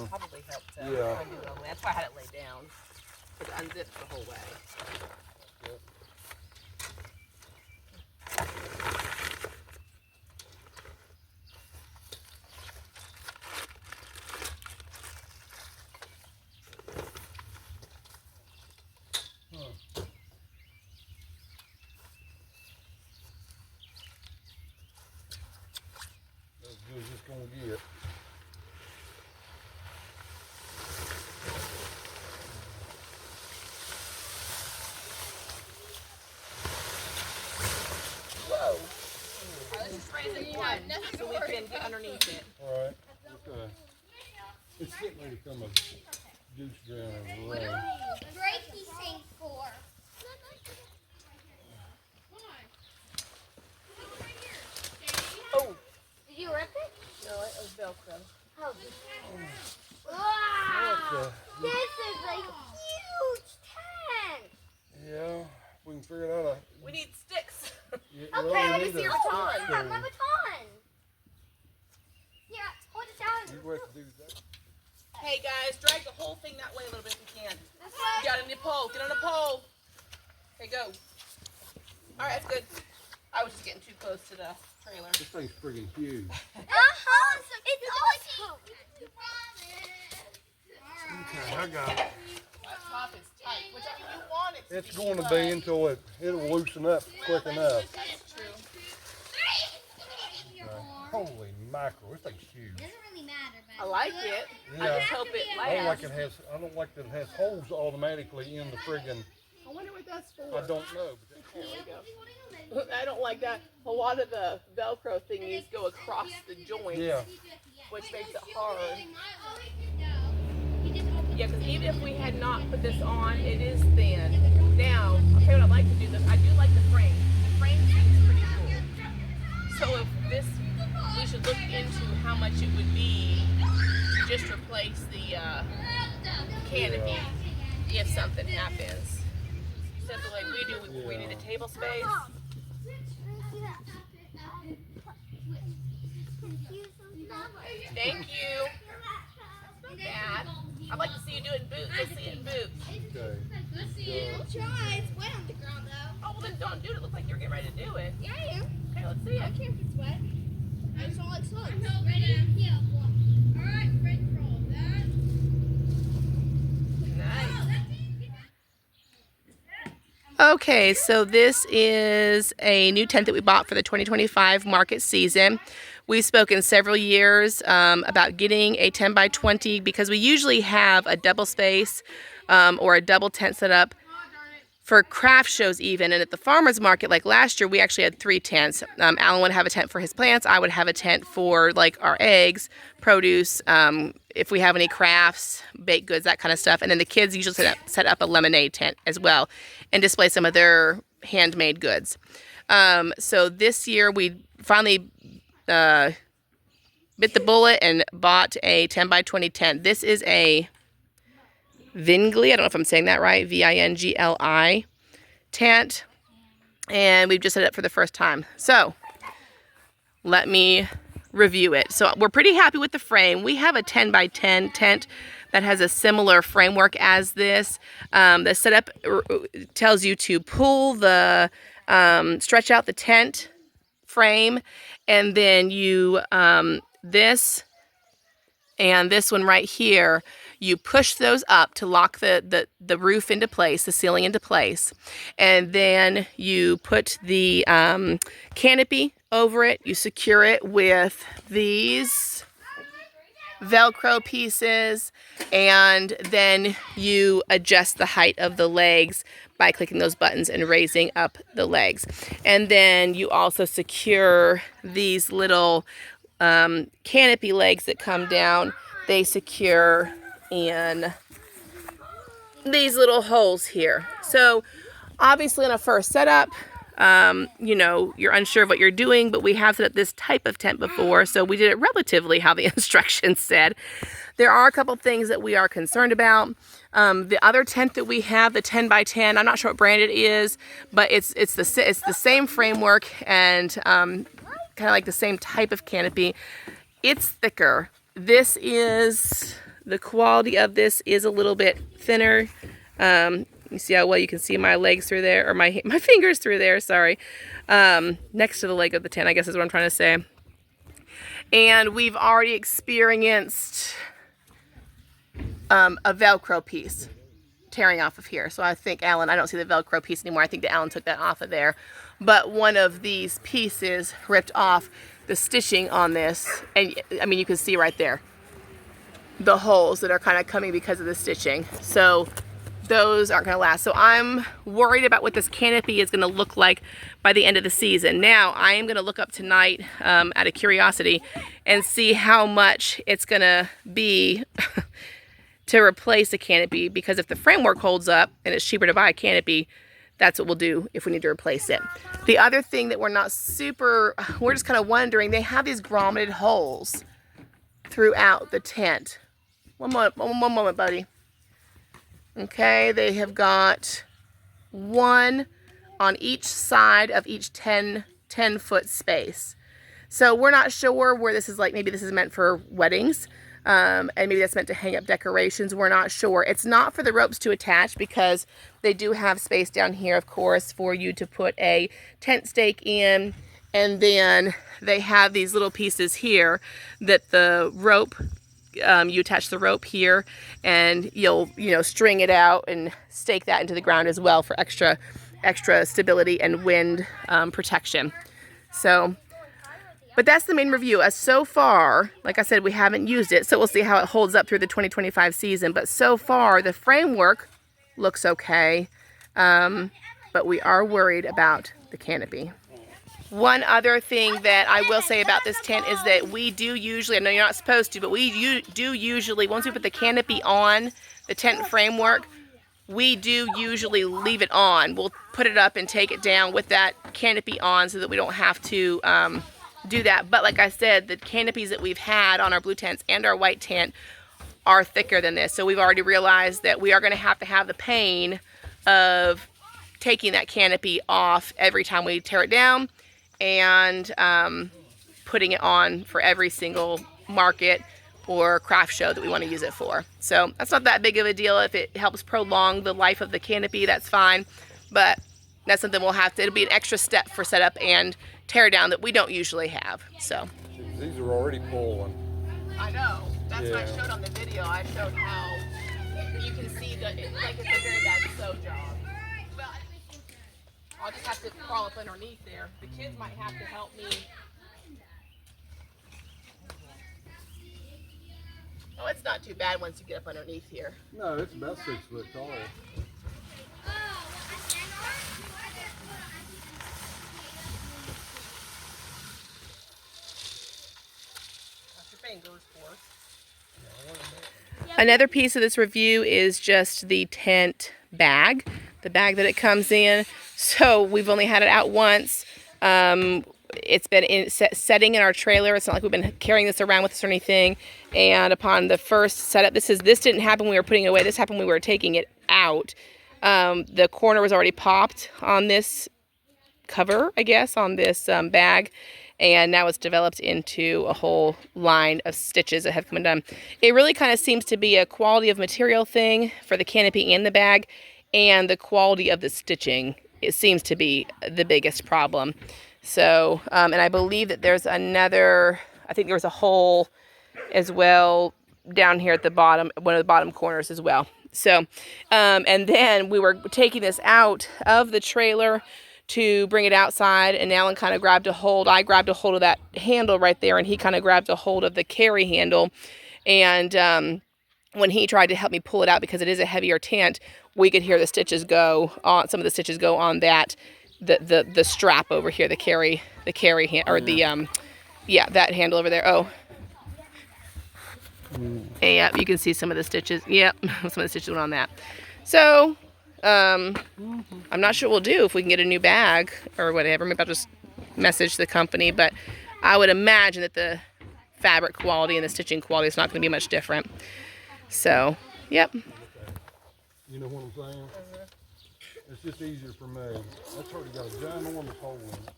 probably help to Yeah. undo it all the way. That's why I had it laid down. It unzips the whole way. Yep. As good as it's gonna get. Whoa. Let's just raise it one so we can get underneath it. Alright. Okay. It's getting ready to come a goose ground and rain. Break these things for. Oh. Did you rip it? No, it was Velcro. Oh. Wow. This is a huge tent. Yeah, we can figure it out. We need sticks. Yeah, Okay, we let me need see a your baton. baton. stick My stone. baton. Here, hold it down. You have to do that. Hey guys, drag the whole thing that way a little bit if you can. This way. Get on the pole. Get on the pole. Okay, go. All right, that's good. I was just getting too close to the trailer. This thing's friggin' huge. It's awesome. Okay, I got it. That top is tight. Whichever you want it to It's be. going to be until it'll loosen up quick enough. That's true. Okay. Holy mackerel, this thing's huge. Doesn't really matter, I like it. I Yeah. just hope it I don't like lasts. that it has holes automatically in the friggin'. I wonder what that's for. I don't know. But There we go. I don't like that. A lot of the Velcro thingies go across the joints, yeah. which makes it hard. Yeah, because even if we had not put this on, it is thin. Now, okay, what I'd like to do, I do like the frame. The frame seems pretty cool. So if this, we should look into how much it would be to just replace the canopy if something happens. Simply like we do, we need a table space. Thank you. Dad. I'd like to see you do it in boots. Let's see it in boots. Okay. We'll try. It's wet on the ground, though. Oh, well then don't do it. It looks like you're getting ready to do it. Yeah, I am. Okay, let's see I it. care if it's wet. I just don't like slugs. Alright, Fred, roll that. Nice. Okay, so this is a new tent that we bought for the 2025 market season. We've spoken several years about getting a 10 by 20 because we usually have a double space or a double tent set up for craft shows even. And at the farmer's market, like last year, we actually had 3 tents. Alan would have a tent for his plants. I would have a tent for like our eggs, produce, if we have any crafts, baked goods, that kind of stuff. And then the kids usually set up a lemonade tent as well and display some of their handmade goods. So this year we finally bit the bullet and bought a 10 by 20 tent. This is a VINGLI, I don't know if I'm saying that right, VINGLI tent, and we've just set it up for the first time. So let me review it. So we're pretty happy with the frame. We have a 10 by 10 tent that has a similar framework as this. The setup tells you to pull the, stretch out the tent frame, and then you, this and this one right here, you push those up to lock the roof into place, the ceiling into place. And then you put the canopy over it. You secure it with these Velcro pieces. And then you adjust the height of the legs by clicking those buttons and raising up the legs. And then you also secure these little canopy legs that come down. They secure in these little holes here. So obviously in a first setup, you know, you're unsure of what you're doing, but we have set up this type of tent before, so we did it relatively how the instructions said. There are a couple things that we are concerned about. The other tent that we have, the 10 by 10, I'm not sure what brand it is, but it's the same framework and kind of like the same type of canopy. It's thicker. This is The quality of this is a little bit thinner. You see how well you can see my legs through there, or my fingers through there, sorry. Next to the leg of the tent, I guess is what I'm trying to say. And we've already experienced a Velcro piece tearing off of here. So I think Alan, I don't see the Velcro piece anymore. I think that Alan took that off of there. But one of these pieces ripped off the stitching on this. And I mean, you can see right there the holes that are kind of coming because of the stitching. So those aren't going to last. So I'm worried about what this canopy is going to look like by the end of the season. Now, I am going to look up tonight out of curiosity and see how much it's going to be to replace a canopy, because if the framework holds up and it's cheaper to buy a canopy, that's what we'll do if we need to replace it. The other thing that we're just kind of wondering, they have these grommeted holes throughout the tent. One moment, buddy. Okay, they have got one on each side of each 10-foot space. So we're not sure where this is, like maybe this is meant for weddings, and maybe that's meant to hang up decorations. We're not sure. It's not for the ropes to attach, because they do have space down here, of course, for you to put a tent stake in, and then they have these little pieces here that the rope, you attach the rope here, and you'll string it out and stake that into the ground as well for extra stability and wind protection. So, but that's the main review. As so far, like I said, we haven't used it, so we'll see how it holds up through the 2025 season. But so far, the framework looks okay, but we are worried about the canopy. One other thing that I will say about this tent is that we do usually, I know you're not supposed to, but we do usually, once we put the canopy on the tent framework, we do usually leave it on. We'll put it up and take it down with that canopy on so that we don't have to do that. But like I said, the canopies that we've had on our blue tents and our white tent are thicker than this. So we've already realized that we are going to have the pain of taking that canopy off every time we tear it down, and putting it on for every single market or craft show that we want to use it for. So that's not that big of a deal. If it helps prolong the life of the canopy, that's fine. But that's something we'll have to, it'll be an extra step for setup and tear down that we don't usually have. So These are already pulling. I know. That's what I showed on the video. I showed how you can see that it's a very bad sew job. Well, I'll just have to crawl up underneath there. The kids might have to help me. Oh, it's not too bad once you get up underneath here. No, it's about 6 foot tall. Watch your fingers, Forrest. Another piece of this review is just the tent bag, the bag that it comes in. So we've only had it out once. It's been setting in our trailer. It's not like we've been carrying this around with us or anything. And upon the first setup, this didn't happen when we were putting it away. This happened when we were taking it out. The corner was already popped on this cover, I guess, on this bag. And now it's developed into a whole line of stitches that have come undone. It really kind of seems to be a quality of material thing for the canopy and the bag, and the quality of the stitching. It seems to be the biggest problem. So, and I believe that there's another, I think there was a hole as well down here at the bottom, one of the bottom corners as well. So, and then we were taking this out of the trailer to bring it outside, and Alan kind of grabbed a hold. I grabbed a hold of that handle right there, and he kind of grabbed a hold of the carry handle. And when he tried to help me pull it out, because it is a heavier tent, we could hear the stitches go on, some of the stitches go on that, the strap over here, the carry hand, or the, yeah, that handle over there. Oh. Yeah, you can see some of the stitches. Yep, some of the stitches went on that. So, I'm not sure what we'll do if we can get a new bag or whatever. Maybe I'll just message the company, but I would imagine that the fabric quality and the stitching quality is not going to be much different. So, yep. You know what I'm saying? It's just easier for me. That's already got a ginormous hole in it.